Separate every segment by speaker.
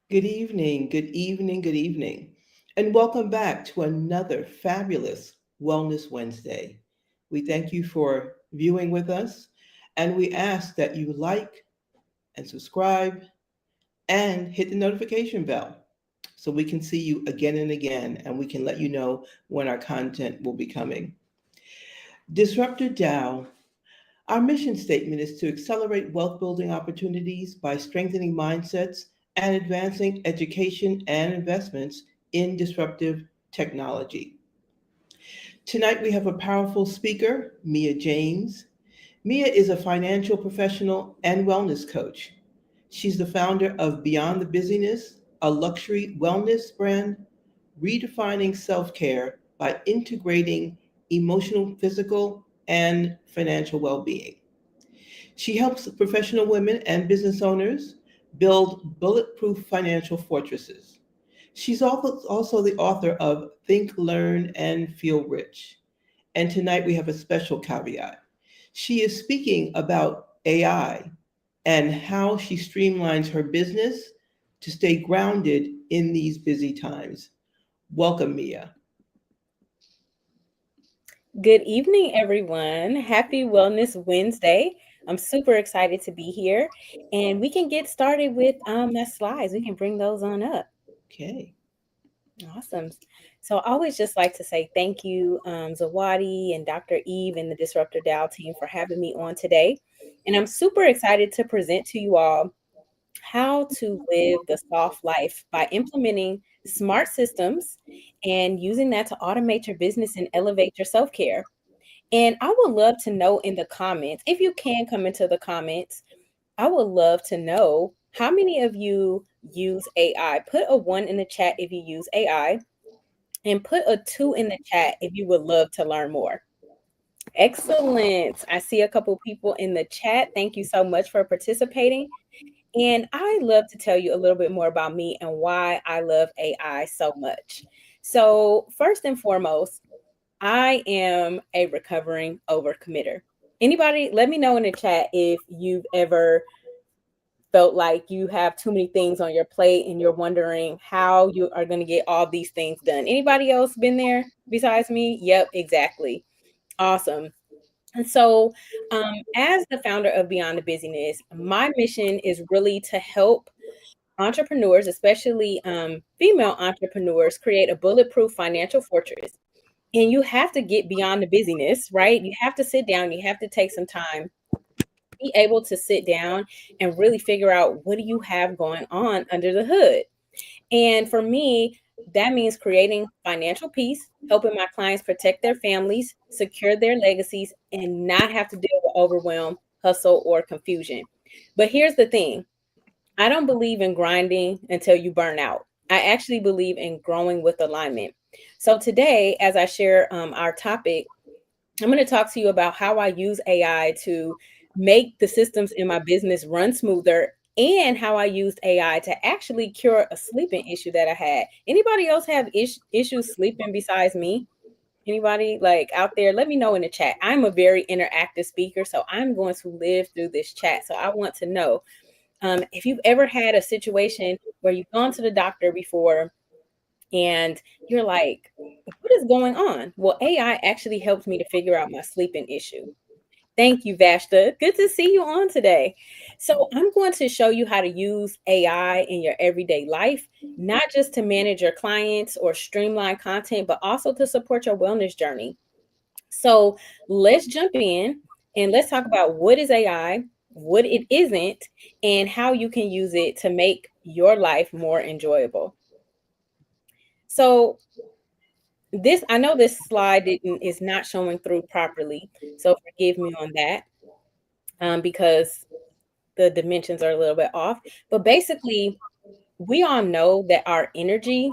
Speaker 1: Good evening, good evening, good evening, and welcome back to another fabulous Wellness Wednesday. We thank you for viewing with us, and we ask that you like and subscribe and hit the notification bell so we can see you again and again, and we can let you know when our content will be coming. Disruptor Dow, our mission statement is to accelerate wealth building opportunities by strengthening mindsets and advancing education and investments in disruptive technology. Tonight we have a powerful speaker, Mia James. Mia is a financial professional and wellness coach. She's the founder of Beyond the Busyness, a luxury wellness brand redefining self care by integrating emotional, physical, and financial well being. She helps professional women and business owners build bulletproof financial fortresses. She's also the author of Think, Learn, and Feel Rich. And tonight we have a special caveat. She is speaking about AI and how she streamlines her business to stay grounded in these busy times. Welcome, Mia.
Speaker 2: Good evening, everyone. Happy Wellness Wednesday. I'm super excited to be here, and we can get started with my slides. We can bring those on up.
Speaker 1: Okay.
Speaker 2: Awesome. So I always just like to say thank you, Zawadi and Dr. Eve and the Disruptor Dow team for having me on today. And I'm super excited to present to you all how to live the soft life by implementing smart systems and using that to automate your business and elevate your self-care. And I would love to know in the comments, if you can come into the comments, I would love to know how many of you use AI. Put a one in the chat if you use AI, and put a two in the chat if you would love to learn more. Excellent. I see a couple people in the chat. Thank you so much for participating. And I love to tell you a little bit more about me and why I love AI so much. So, first and foremost, I am a recovering overcommitter. Anybody, let me know in the chat if you've ever felt like you have too many things on your plate and you're wondering how you are going to get all these things done. Anybody else been there besides me? Yep, exactly. Awesome. And so, as the founder of Beyond the Busyness, my mission is really to help entrepreneurs, especially female entrepreneurs, create a bulletproof financial fortress. And you have to get beyond the busyness, right? You have to sit down, you have to take some time, be able to sit down and really figure out what do you have going on under the hood. And for me, that means creating financial peace, helping my clients protect their families, secure their legacies, and not have to deal with overwhelm, hustle, or confusion. But here's the thing, I don't believe in grinding until you burn out. I actually believe in growing with alignment. So today, as I share our topic, I'm going to talk to you about how I use AI to make the systems in my business run smoother and how I used AI to actually cure a sleeping issue that I had. Anybody else have issues sleeping besides me? Anybody like out there? Let me know in the chat. I'm a very interactive speaker, so I'm going to live through this chat. So I want to know if you've ever had a situation where you've gone to the doctor before and you're like, what is going on? Well, AI actually helped me to figure out my sleeping issue. Thank you, Vashta. Good to see you on today. So, I'm going to show you how to use AI in your everyday life, not just to manage your clients or streamline content, but also to support your wellness journey. So, let's jump in and let's talk about what is AI, what it isn't, and how you can use it to make your life more enjoyable. So, this I know this slide is not showing through properly, so forgive me on that, because the dimensions are a little bit off. But basically, we all know that our energy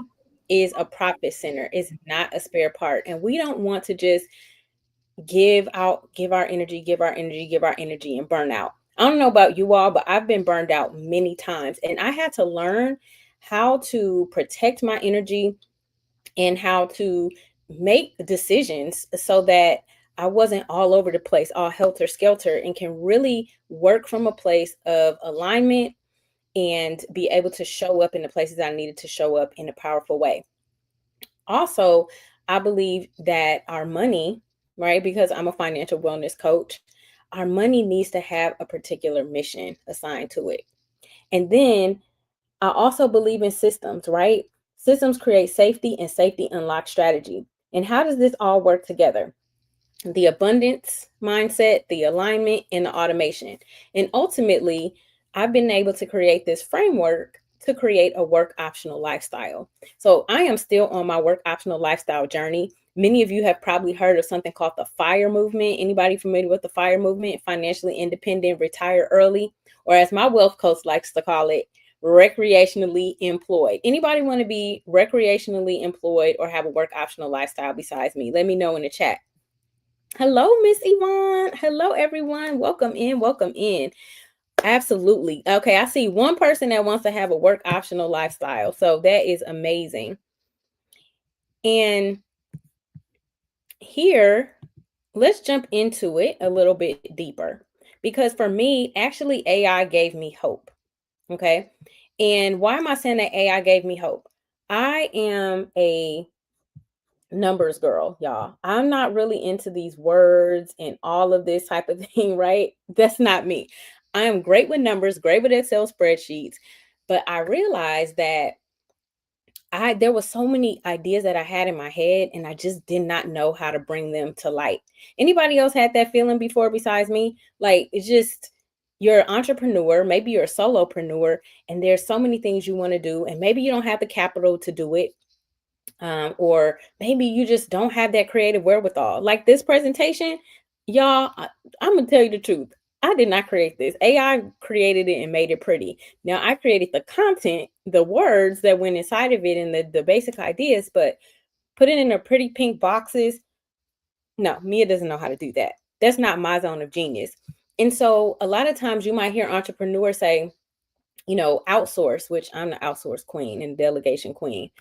Speaker 2: is a profit center, it's not a spare part. And we don't want to just give our energy, give our energy, give our energy and burn out. I don't know about you all, but I've been burned out many times. And I had to learn how to protect my energy and how to make decisions so that I wasn't all over the place, all helter skelter, and can really work from a place of alignment and be able to show up in the places I needed to show up in a powerful way. Also, I believe that our money, right, because I'm a financial wellness coach, our money needs to have a particular mission assigned to it. And then I also believe in systems, right? Systems create safety and safety unlock strategy. And how does this all work together? The abundance mindset, the alignment, and the automation. And ultimately, I've been able to create this framework to create a work optional lifestyle. So I am still on my work optional lifestyle journey. Many of you have probably heard of something called the FIRE movement. Anybody familiar with the FIRE movement? Financially independent, retire early, or as my wealth coach likes to call it, recreationally employed. Anybody want to be recreationally employed or have a work optional lifestyle besides me? Let me know in the chat. Hello, Miss Yvonne. Hello, everyone. Welcome in. Welcome in. Absolutely. Okay, I see one person that wants to have a work optional lifestyle. So that is amazing. And here, let's jump into it a little bit deeper. Because for me, actually, AI gave me hope. Okay. And why am I saying that AI gave me hope? I am a numbers girl, y'all. I'm not really into these words and all of this type of thing, right? That's not me. I am great with numbers, great with Excel spreadsheets, but I realized that there was so many ideas that I had in my head and I just did not know how to bring them to light. Anybody else had that feeling before besides me? Like it's just you're an entrepreneur, maybe you're a solopreneur, and there's so many things you want to do, and maybe you don't have the capital to do it, or maybe you just don't have that creative wherewithal. Like this presentation, y'all, I'm gonna tell you the truth. I did not create this. AI created it and made it pretty. Now I created the content, the words that went inside of it, and the basic ideas, but put it in a pretty pink boxes. No, Mia doesn't know how to do that. That's not my zone of genius. And so a lot of times you might hear entrepreneurs say, outsource, which I'm the outsource queen and delegation queen.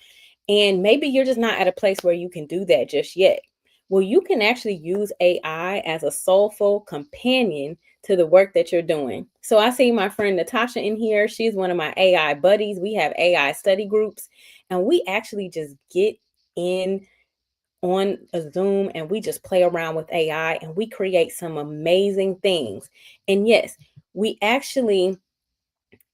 Speaker 2: And maybe you're just not at a place where you can do that just yet. Well, you can actually use AI as a soulful companion to the work that you're doing. So I see my friend Natasha in here. She's one of my AI buddies. We have AI study groups, and we actually just get in on a Zoom and we just play around with AI and we create some amazing things. And yes, we actually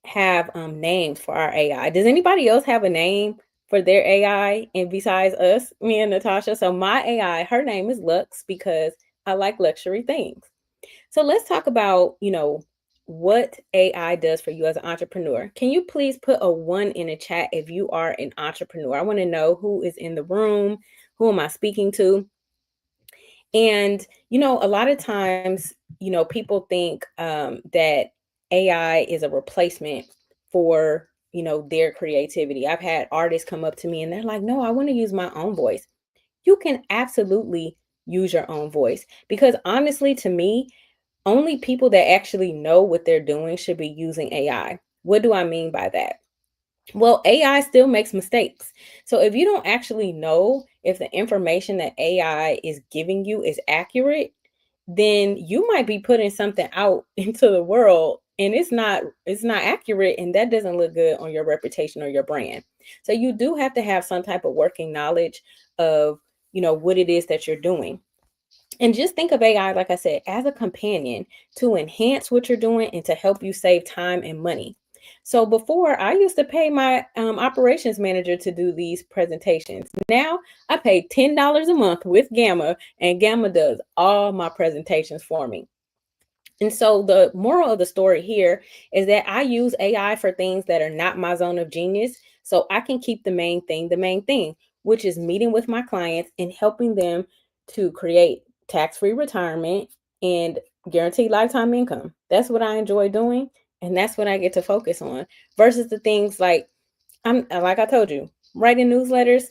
Speaker 2: have names for our AI. Does anybody else have a name for their AI and besides us, me and Natasha? So my AI, her name is Lux because I like luxury things. So let's talk about, what AI does for you as an entrepreneur. Can you please put a 1 in the chat if you are an entrepreneur? I want to know who is in the room, who am I speaking to? And, a lot of times, people think that AI is a replacement for, their creativity. I've had artists come up to me and they're like, no, I want to use my own voice. You can absolutely use your own voice because honestly, to me, only people that actually know what they're doing should be using AI. What do I mean by that? Well, AI still makes mistakes. So if you don't actually know if the information that AI is giving you is accurate, then you might be putting something out into the world and it's not accurate, and that doesn't look good on your reputation or your brand. So you do have to have some type of working knowledge of, what it is that you're doing. And just think of AI, like I said, as a companion to enhance what you're doing and to help you save time and money. So before, I used to pay my operations manager to do these presentations. Now I pay $10 a month with Gamma, and Gamma does all my presentations for me. And so the moral of the story here is that I use AI for things that are not my zone of genius, so I can keep the main thing, which is meeting with my clients and helping them to create tax-free retirement and guaranteed lifetime income. That's what I enjoy doing, and that's what I get to focus on versus the things like I told you, writing newsletters.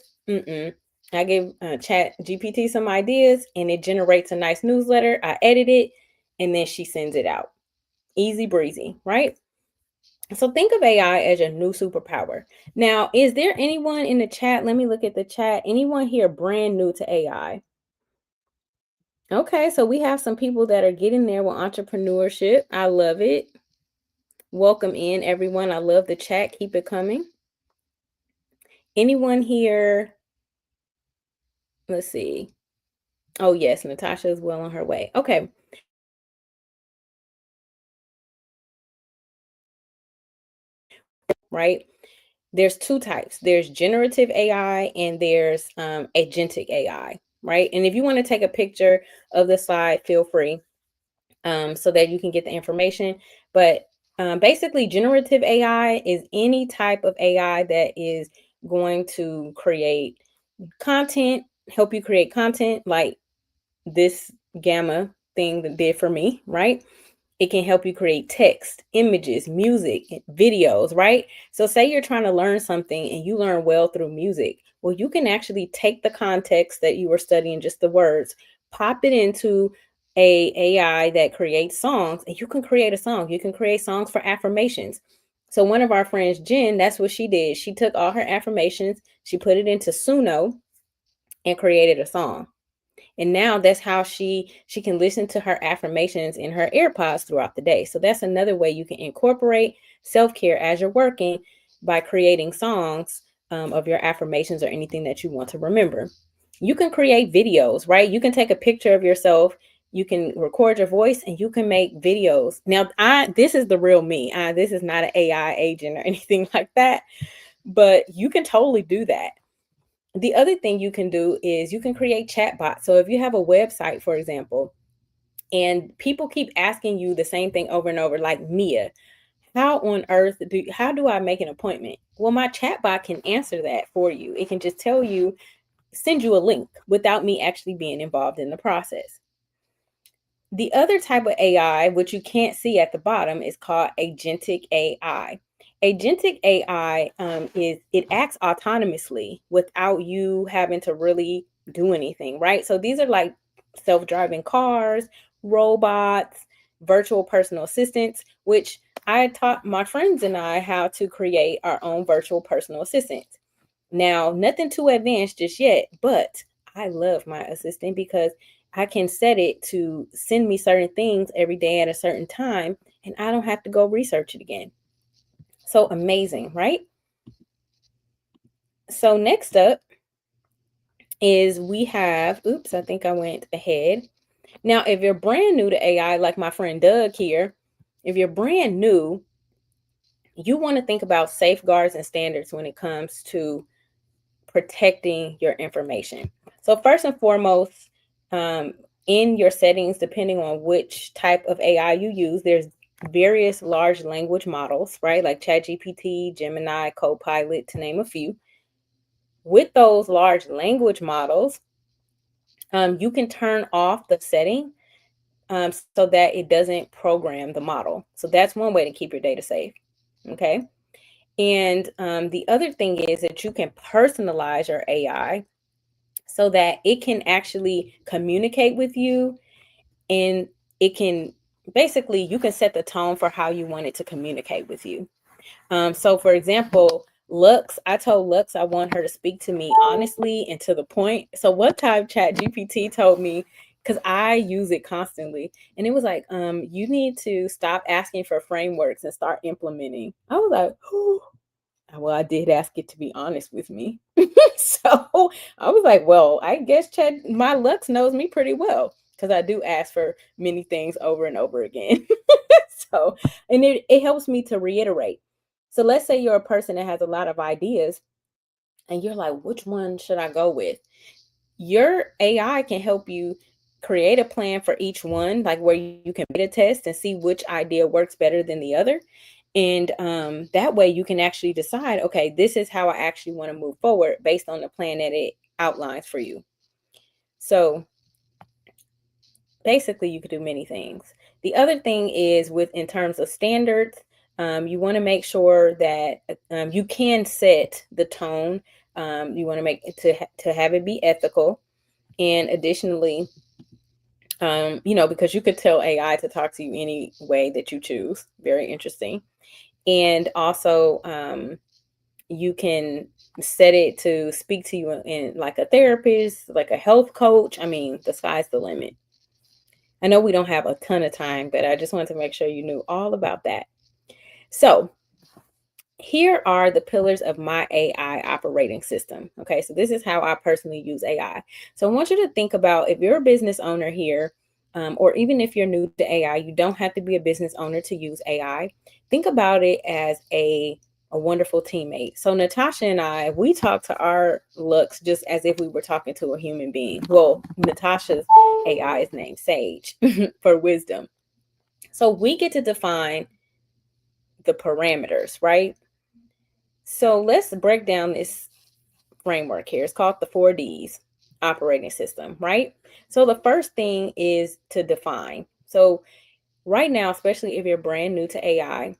Speaker 2: I give Chat GPT some ideas, and it generates a nice newsletter. I edit it, and then she sends it out. Easy breezy, right? So think of AI as your new superpower. Now, is there anyone in the chat? Let me look at the chat. Anyone here brand new to AI? Okay, so we have some people that are getting there with entrepreneurship. I love it. Welcome in, everyone. I love the chat. Keep it coming. Anyone here? Let's see. Oh, yes, Natasha is well on her way. Okay. Right? There's two types. There's generative AI and there's agentic AI, right? And if you want to take a picture of the slide, feel free, so that you can get the information. But basically, generative AI is any type of AI that is going to create content, help you create content like this Gamma thing that did for me, right? It can help you create text, images, music, videos, right? So, say you're trying to learn something and you learn well through music. Well, you can actually take the context that you were studying, just the words, pop it into a AI that creates songs, and you can create a song. You can create songs for affirmations. So, one of our friends, Jen, that's what she did. She took all her affirmations, she put it into Suno and created a song. And now that's how she can listen to her affirmations in her AirPods throughout the day. So that's another way you can incorporate self-care as you're working, by creating songs of your affirmations or anything that you want to remember. You can create videos, right? You can take a picture of yourself, you can record your voice, and you can make videos. Now, this is the real me. This is not an AI agent or anything like that, but you can totally do that. The other thing you can do is you can create chatbots. So if you have a website, for example, and people keep asking you the same thing over and over, like, Mia, how do I make an appointment? Well, my chatbot can answer that for you. It can just tell you, send you a link without me actually being involved in the process. The other type of AI, which you can't see at the bottom, is called agentic AI. Agentic AI is, it acts autonomously without you having to really do anything, right? So these are like self-driving cars, robots, virtual personal assistants, which I taught my friends and I how to create our own virtual personal assistants. Now, nothing too advanced just yet, but I love my assistant because I can set it to send me certain things every day at a certain time, and I don't have to go research it again. So amazing, right? So next up is we have, oops, I think I went ahead. Now, if you're brand new to AI, like my friend Doug here, if you're brand new, you want to think about safeguards and standards when it comes to protecting your information. So first and foremost, in your settings, depending on which type of AI you use, there's various large language models, right? Like ChatGPT, Gemini, Copilot, to name a few. With those large language models, you can turn off the setting so that it doesn't program the model. So that's one way to keep your data safe. Okay. And the other thing is that you can personalize your AI so that it can actually communicate with you, and it can basically, you can set the tone for how you want it to communicate with you. So for example, Lux, I told Lux I want her to speak to me honestly and to the point. So one time Chat GPT told me, because I use it constantly, and it was like, you need to stop asking for frameworks and start implementing. I was like, oh, well, I did ask it to be honest with me. So I was like, well, I guess my Lux knows me pretty well, because I do ask for many things over and over again. So, and it helps me to reiterate. So let's say you're a person that has a lot of ideas and you're like, which one should I go with? Your AI can help you create a plan for each one, like where you can beta test and see which idea works better than the other. And that way you can actually decide, okay, this is how I actually want to move forward based on the plan that it outlines for you. So basically you could do many things. The other thing is, in terms of standards, you want to make sure that you can set the tone. You want to make it to have it be ethical. And additionally, because you could tell AI to talk to you any way that you choose. Very interesting. And also, you can set it to speak to you in like a therapist, like a health coach. I mean, the sky's the limit. I know we don't have a ton of time, but I just wanted to make sure you knew all about that. So here are the pillars of my AI operating system. Okay, so this is how I personally use AI. So I want you to think about, if you're a business owner here, or even if you're new to AI, you don't have to be a business owner to use AI. Think about it as a wonderful teammate. So Natasha and I, we talk to our looks just as if we were talking to a human being. Well, Natasha's AI is named Sage for wisdom. So we get to define the parameters, right? So let's break down this framework here. It's called the 4Ds operating system, right? So the first thing is to define. So right now, especially if you're brand new to AI,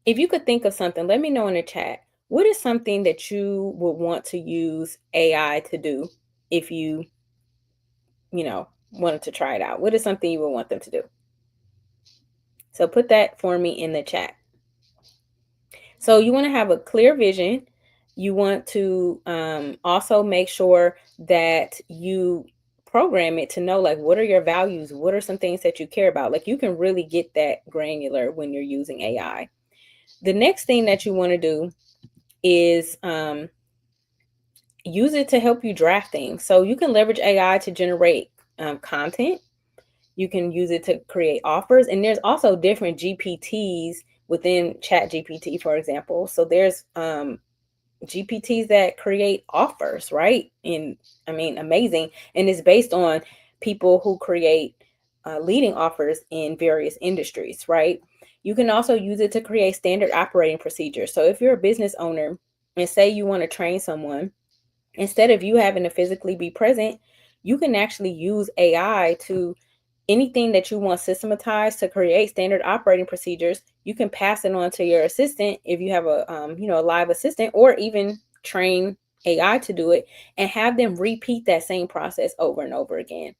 Speaker 2: if you could think of something, let me know in the chat. What is something that you would want to use AI to do if you wanted to try it out? What is something you would want them to do? So put that for me in the chat. So you want to have a clear vision. You want to also make sure that you program it to know, like, what are your values? What are some things that you care about? Like, you can really get that granular when you're using AI. The next thing that you want to do is use it to help you draft things. So you can leverage AI to generate content. You can use it to create offers. And there's also different GPTs within ChatGPT, for example. So there's GPTs that create offers, right? And I mean, amazing. And it's based on people who create leading offers in various industries, right? You can also use it to create standard operating procedures. So if you're a business owner and say you want to train someone, instead of you having to physically be present, you can actually use AI to anything that you want systematized to create standard operating procedures. You can pass it on to your assistant if you have a live assistant, or even train AI to do it and have them repeat that same process over and over again.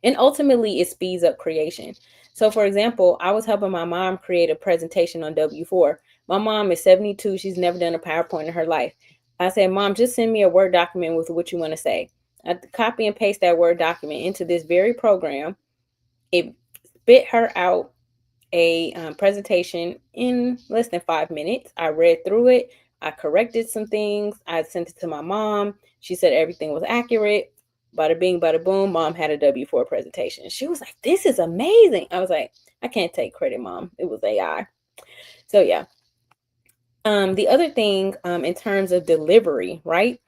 Speaker 2: And ultimately, it speeds up creation. So, for example, I was helping my mom create a presentation on W4. My mom is 72. She's never done a PowerPoint in her life. I said, Mom, just send me a Word document with what you want to say. I copy and paste that Word document into this very program. It spit her out a presentation in less than 5 minutes. I read through it. I corrected some things. I sent it to my mom. She said everything was accurate. Bada bing, bada boom. Mom had a W4 presentation. She was like, "This is amazing." I was like, "I can't take credit, Mom. It was AI." So yeah. The other thing, in terms of delivery, right?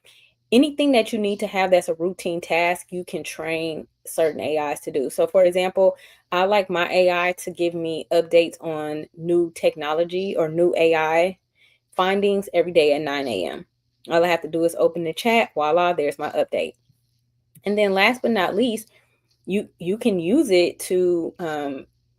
Speaker 2: Anything that you need to have that's a routine task, you can train certain AIs to do. So for example, I like my AI to give me updates on new technology or new AI findings every day at 9 a.m. All I have to do is open the chat. Voila, there's my update. And then last but not least, you can use it to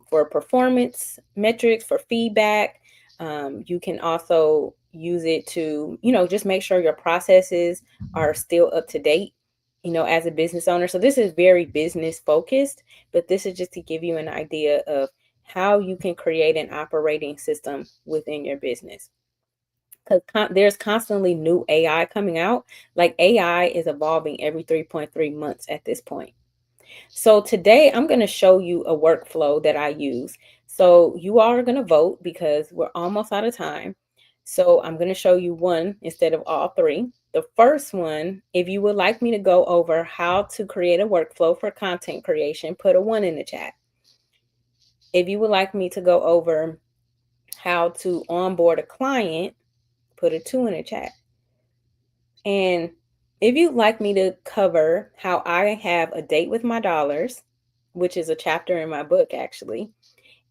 Speaker 2: for performance metrics, for feedback. You can also use it to, just make sure your processes are still up to date, as a business owner. So this is very business focused, but this is just to give you an idea of how you can create an operating system within your business. Because there's constantly new AI coming out. Like, AI is evolving every 3.3 months at this point. So today I'm going to show you a workflow that I use. So you all are going to vote because we're almost out of time. So I'm going to show you one instead of all three. The first one, if you would like me to go over how to create a workflow for content creation, put a 1 in the chat. If you would like me to go over how to onboard a client, put a 2 in the chat. And if you'd like me to cover how I have a date with my dollars, which is a chapter in my book actually,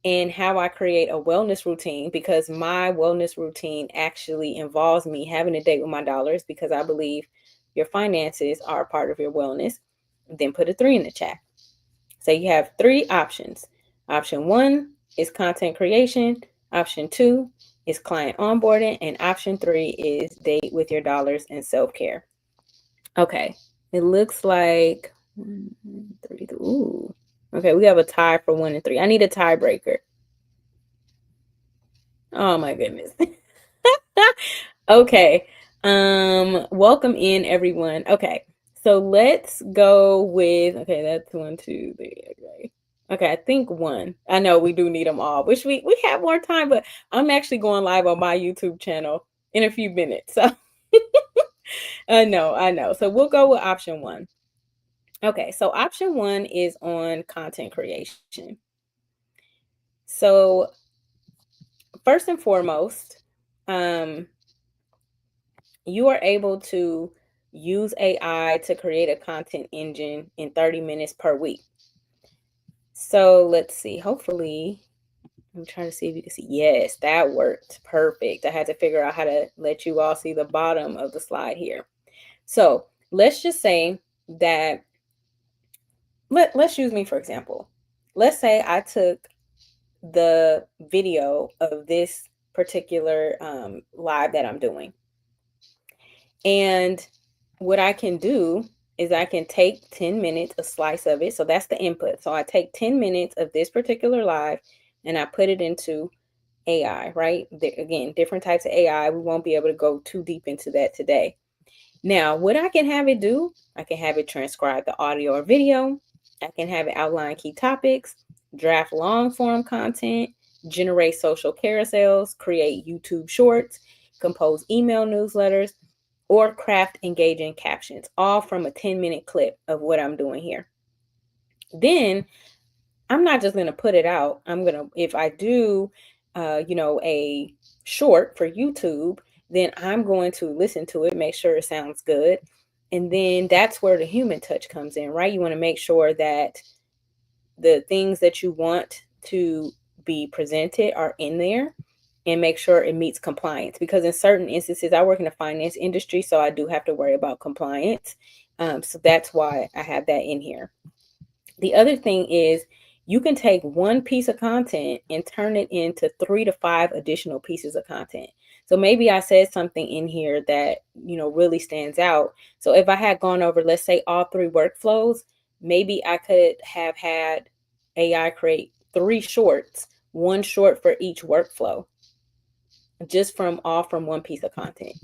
Speaker 2: and how I create a wellness routine, because my wellness routine actually involves me having a date with my dollars, because I believe your finances are a part of your wellness, then put a 3 in the chat. So you have 3 options. Option 1 is content creation. Option 2 is client onboarding. And option 3 is date with your dollars and self-care. Okay, it looks like 1, 3. Ooh. Okay, we have a tie for 1 and 3. I need a tiebreaker. Oh my goodness. Okay. Welcome in, everyone. Okay, so let's go with, okay, that's 1, 2, 3. Okay. Okay, I think one. I know we do need them all. Wish we have more time, but I'm actually going live on my YouTube channel in a few minutes. So I know. So we'll go with option one. Okay, so option one is on content creation. So first and foremost, um, you are able to use AI to create a content engine in 30 minutes per week. So let's see. Hopefully, I'm trying to see if you can see. Yes, that worked. Perfect. I had to figure out how to let you all see the bottom of the slide here. So let's just say that, let's use me for example. Let's say I took the video of this particular live that I'm doing. And what I can do is I can take 10 minutes, a slice of it. So that's the input. So I take 10 minutes of this particular live and I put it into AI, right? Again, different types of AI. We won't be able to go too deep into that today. Now, what I can have it do, I can have it transcribe the audio or video. I can have it outline key topics, draft long form content, generate social carousels, create YouTube shorts, compose email newsletters, or craft engaging captions, all from a 10-minute clip of what I'm doing here. Then I'm not just going to put it out. If I do, a short for YouTube, then I'm going to listen to it, make sure it sounds good. And then that's where the human touch comes in, right? You want to make sure that the things that you want to be presented are in there and make sure it meets compliance. Because in certain instances, I work in the finance industry, so I do have to worry about compliance. So that's why I have that in here. The other thing is you can take one piece of content and turn it into 3 to 5 additional pieces of content. So maybe I said something in here that, really stands out. So if I had gone over, let's say, all 3 workflows, maybe I could have had AI create 3 shorts, 1 short for each workflow, just from one piece of content.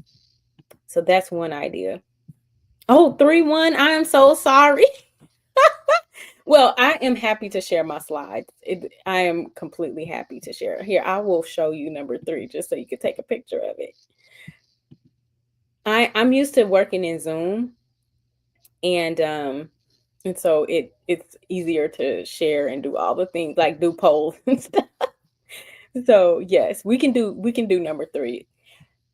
Speaker 2: So that's one idea. Oh, 3-1. I am so sorry. Well, I am happy to share my slides. I am completely happy to share. Here, I will show you number 3 just so you can take a picture of it. I'm used to working in Zoom, and so it's easier to share and do all the things like do polls and stuff. So yes, we can do number 3.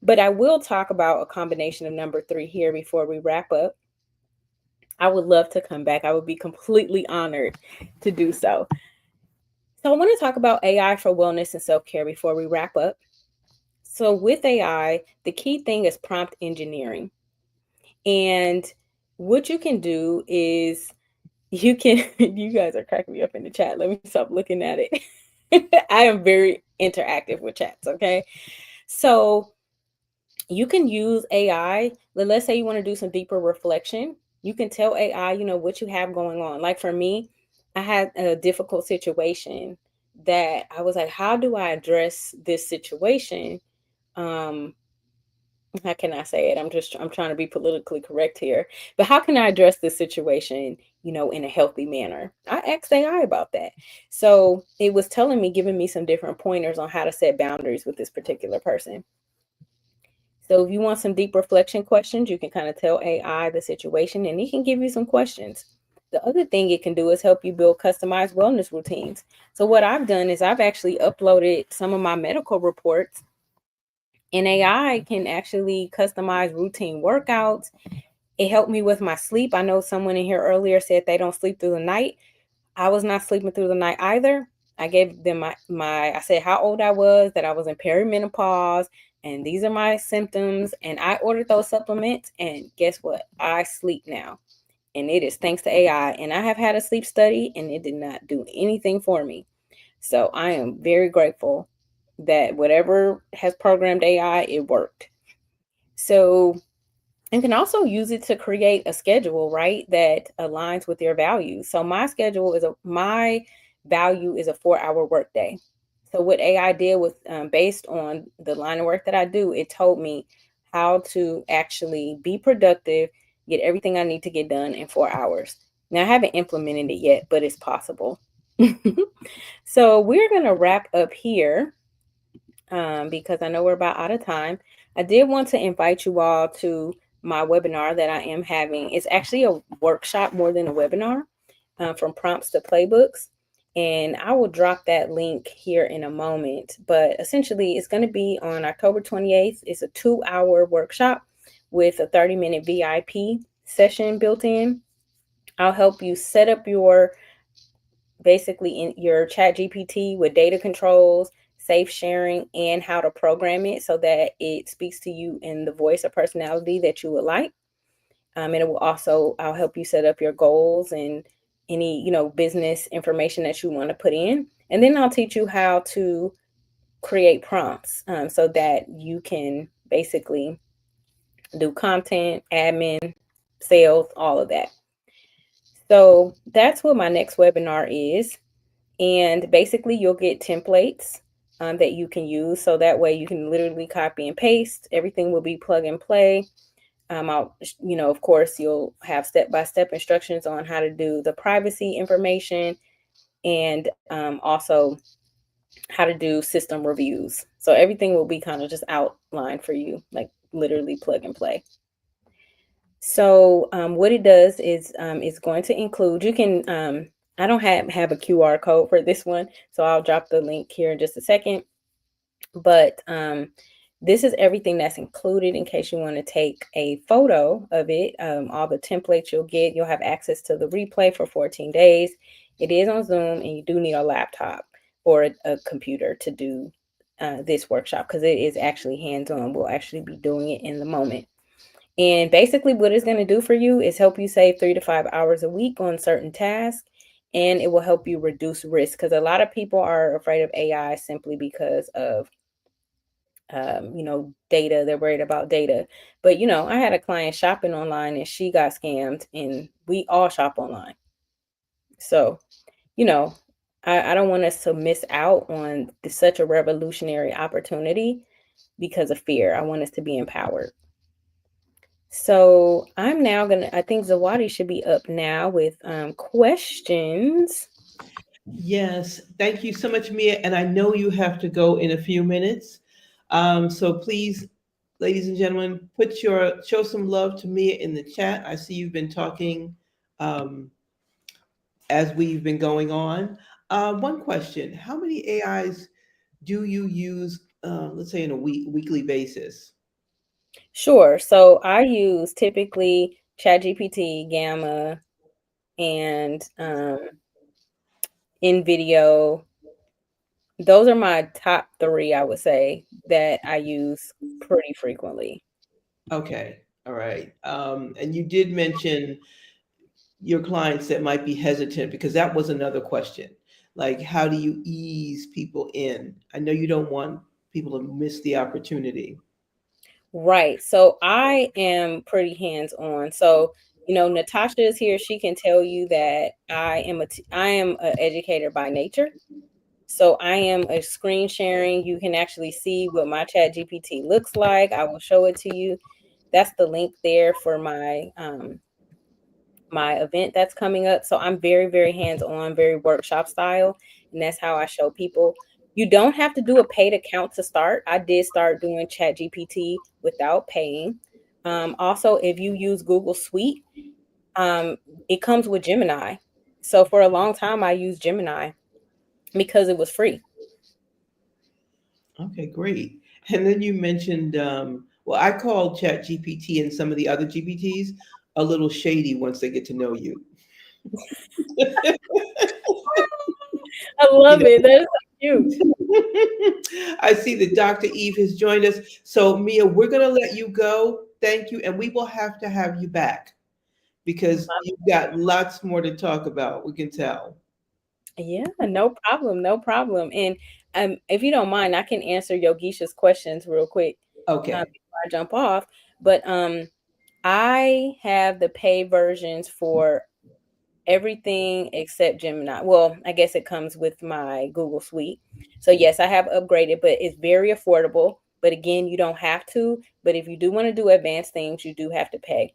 Speaker 2: But I will talk about a combination of number 3 here before we wrap up. I would love to come back. I would be completely honored to do so. So I want to talk about AI for wellness and self-care before we wrap up. So with AI, the key thing is prompt engineering. And what you can do is you guys are cracking me up in the chat. Let me stop looking at it. I am very interactive with chats, okay? So you can use AI. Let's say you want to do some deeper reflection. You can tell AI, what you have going on. Like for me, I had a difficult situation that I was like, how do I address this situation? How can I say it? I'm trying to be politically correct here, but how can I address this situation, in a healthy manner? I asked AI about that. So it was giving me some different pointers on how to set boundaries with this particular person. So if you want some deep reflection questions, you can kind of tell AI the situation and it can give you some questions. The other thing it can do is help you build customized wellness routines. So what I've done is I've actually uploaded some of my medical reports, and AI can actually customize routine workouts. It helped me with my sleep. I know someone in here earlier said they don't sleep through the night. I was not sleeping through the night either. I gave them I said how old I was, that I was in perimenopause, and these are my symptoms. And I ordered those supplements, and guess what? I sleep now. And it is thanks to AI. And I have had a sleep study, and it did not do anything for me. So I am very grateful that whatever has programmed AI, it worked. So you can also use it to create a schedule, right, that aligns with your values. So my value is a 4-hour workday. So what AI did was based on the line of work that I do, it told me how to actually be productive, get everything I need to get done in 4 hours. Now I haven't implemented it yet, but it's possible. So we're going to wrap up here because I know we're about out of time. I did want to invite you all to my webinar that I am having. It's actually a workshop more than a webinar, from prompts to playbooks. And I will drop that link here in a moment. But essentially, it's going to be on October 28th. It's a 2-hour workshop with a 30-minute VIP session built in. I'll help you set up your basically in your chat GPT with data controls, safe sharing, and how to program it so that it speaks to you in the voice or personality that you would like. And it will also, I'll help you set up your goals and any, business information that you want to put in. And then I'll teach you how to create prompts, so that you can basically do content, admin, sales, all of that. So that's what my next webinar is. And basically, you'll get templates that you can use. So that way you can literally copy and paste. Everything will be plug and play. Of course, you'll have step-by-step instructions on how to do the privacy information, and also how to do system reviews. So everything will be kind of just outlined for you, like literally plug and play. So what it does is it's going to include, you can, I don't have a QR code for this one, so I'll drop the link here in just a second. But this is everything that's included in case you want to take a photo of it. All the templates you'll get, you'll have access to the replay for 14 days. It is on Zoom, and you do need a laptop or a computer to do this workshop because it is actually hands-on. We'll actually be doing it in the moment. And basically what it's going to do for you is help you save 3 to 5 hours a week on certain tasks. And it will help you reduce risk because a lot of people are afraid of AI simply because of, data. They're worried about data. But, I had a client shopping online and she got scammed, and we all shop online. So, you know, I don't want us to miss out on such a revolutionary opportunity because of fear. I want us to be empowered. So I'm now I think Zawadi should be up now with questions.
Speaker 1: Yes, thank you so much, Mia. And I know you have to go in a few minutes. So please, ladies and gentlemen, show some love to Mia in the chat. I see you've been talking um, as we've been going on. One question: how many AIs do you use? Let's say on a weekly basis.
Speaker 2: Sure. So I use typically ChatGPT, Gamma, and InVideo. Those are my top three, I would say, that I use pretty frequently.
Speaker 1: Okay, all right. And you did mention your clients that might be hesitant because that was another question. Like, how do you ease people in? I know you don't want people to miss the opportunity.
Speaker 2: Right. So I am pretty hands-on. So, Natasha is here. She can tell you that I am an educator by nature. So I am a screen sharing. You can actually see what my chat GPT looks like. I will show it to you. That's the link there for my event that's coming up. So I'm very, very hands-on, very workshop style. And that's how I show people. You don't have to do a paid account to start. I did start doing chat GPT without paying. Also, if you use Google Suite, it comes with Gemini. So for a long time, I used Gemini because it was free.
Speaker 1: Okay, great. And then you mentioned, well, I call Chat GPT and some of the other GPTs a little shady once they get to know you.
Speaker 2: I
Speaker 1: You
Speaker 2: love
Speaker 1: know,
Speaker 2: it. That's so cute.
Speaker 1: I see that Dr. Eve has joined us. So, Mia, we're going to let you go. Thank you. And we will have you back because you've got lots more to talk about. We can tell.
Speaker 2: Yeah, no problem, no problem. And if you don't mind, I can answer Yogisha's questions real quick
Speaker 1: Okay.
Speaker 2: before I jump off. But I have the pay versions for everything except Gemini. Well, I guess it comes with my Google Suite. So yes, I have upgraded, but it's very affordable. But again, you don't have to. But if you do want to do advanced things, you do have to pay.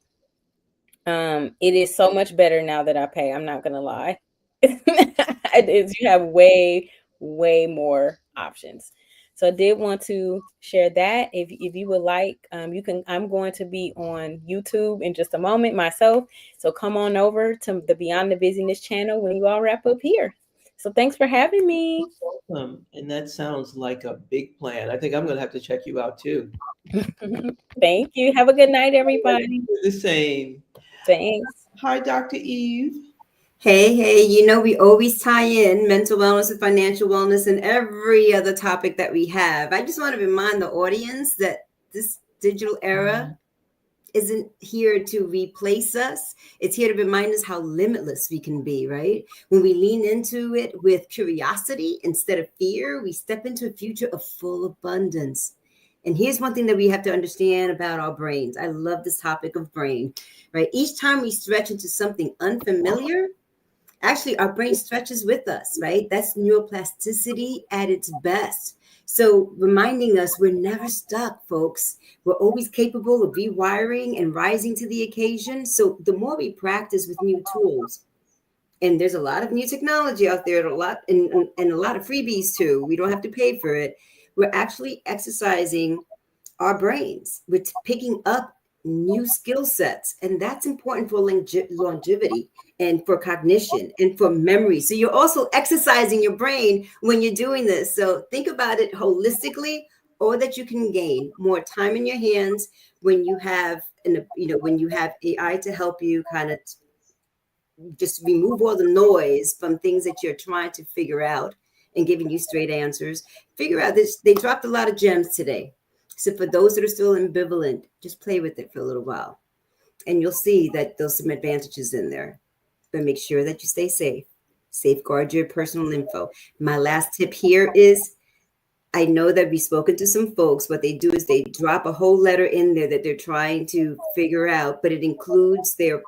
Speaker 2: It is so much better now that I pay. I'm not gonna lie. It is, you have way, way more options. So I did want to share that. If you would like, you can. I'm going to be on YouTube in just a moment myself. So come on over to the Beyond the Busyness channel when you all wrap up here. So thanks for having me.
Speaker 1: And that sounds like a big plan. I think I'm going to have to check you out too.
Speaker 2: Thank you. Have a good night, everybody.
Speaker 1: The same.
Speaker 2: Thanks.
Speaker 1: Hi, Dr. Eve.
Speaker 3: Hey, we always tie in mental wellness and financial wellness and every other topic that we have. I just want to remind the audience that this digital era isn't here to replace us. It's here to remind us how limitless we can be, right? When we lean into it with curiosity instead of fear, we step into a future of full abundance. And here's one thing that we have to understand about our brains. I love this topic of brain, right? Each time we stretch into something unfamiliar, actually our brain stretches with us, right? That's neuroplasticity at its best. So reminding us we're never stuck, folks. We're always capable of rewiring and rising to the occasion. So the more we practice with new tools, and there's a lot of new technology out there, and a lot of freebies too. We don't have to pay for it. We're actually exercising our brains. We're picking up new skill sets, and that's important for longevity and for cognition and for memory. So you're also exercising your brain when you're doing this. So think about it holistically, or that you can gain more time in your hands when you have when you have AI to help you kind of just remove all the noise from things that you're trying to figure out and giving you straight answers. Figure out this. They dropped a lot of gems today. So for those that are still ambivalent, just play with it for a little while. And you'll see that there's some advantages in there. But make sure that you stay safe. Safeguard your personal info. My last tip here is, I know that we've spoken to some folks. What they do is they drop a whole letter in there that they're trying to figure out, but it includes their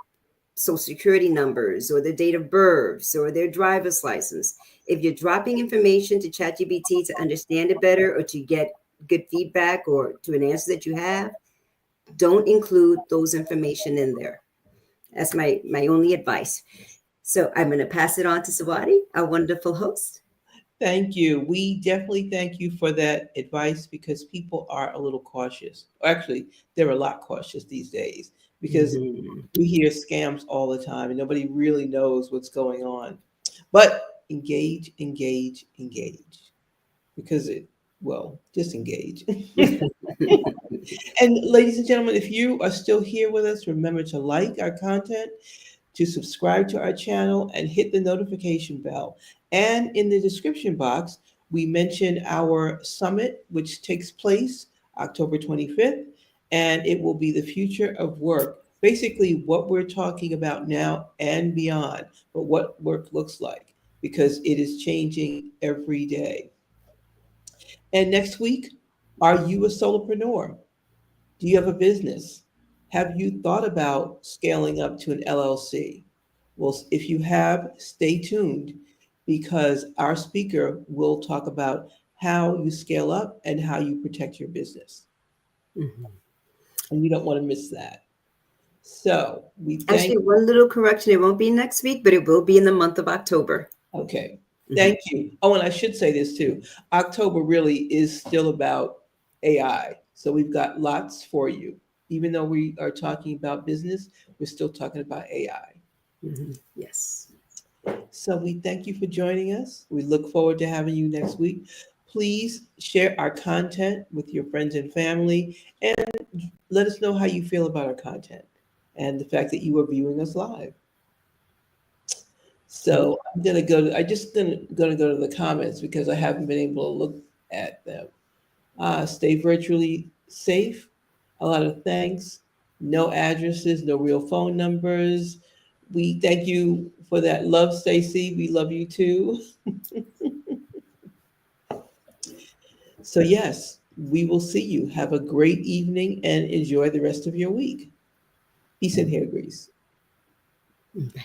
Speaker 3: social security numbers or their date of birth or their driver's license. If you're dropping information to ChatGPT to understand it better or to get good feedback or to an answer that you have, don't include those information in there. That's my only advice. So I'm going to pass it on to Sawadi, our wonderful host.
Speaker 1: Thank you. We definitely thank you for that advice, because people are a little cautious. Actually, they're a lot cautious these days, because we hear scams all the time and nobody really knows what's going on. But engage, because just engage. And ladies and gentlemen, if you are still here with us, remember to like our content, to subscribe to our channel, and hit the notification bell. And in the description box, we mentioned our summit, which takes place October 25th, and it will be the future of work. Basically, what we're talking about now and beyond, but what work looks like, because it is changing every day. And next week, are you a solopreneur? Do you have a business? Have you thought about scaling up to an LLC? Well, if you have, stay tuned, because our speaker will talk about how you scale up and how you protect your business. And you don't want to miss that. So we thank
Speaker 3: Actually, one little correction. It won't be next week, but it will be in the month of October.
Speaker 1: Okay. Thank you. Oh, and I should say this too. October really is still about AI. So we've got lots for you. Even though we are talking about business, we're still talking about AI.
Speaker 3: Yes.
Speaker 1: So we thank you for joining us. We look forward to having you next week. Please share our content with your friends and family, and let us know how you feel about our content and the fact that you are viewing us live. So I'm gonna go to the comments, because I haven't been able to look at them. Stay virtually safe. A lot of thanks. No addresses, no real phone numbers. We thank you for that love, Stacy. We love you too. So yes, we will see you. Have a great evening and enjoy the rest of your week. Peace and hair grease.
Speaker 3: Okay.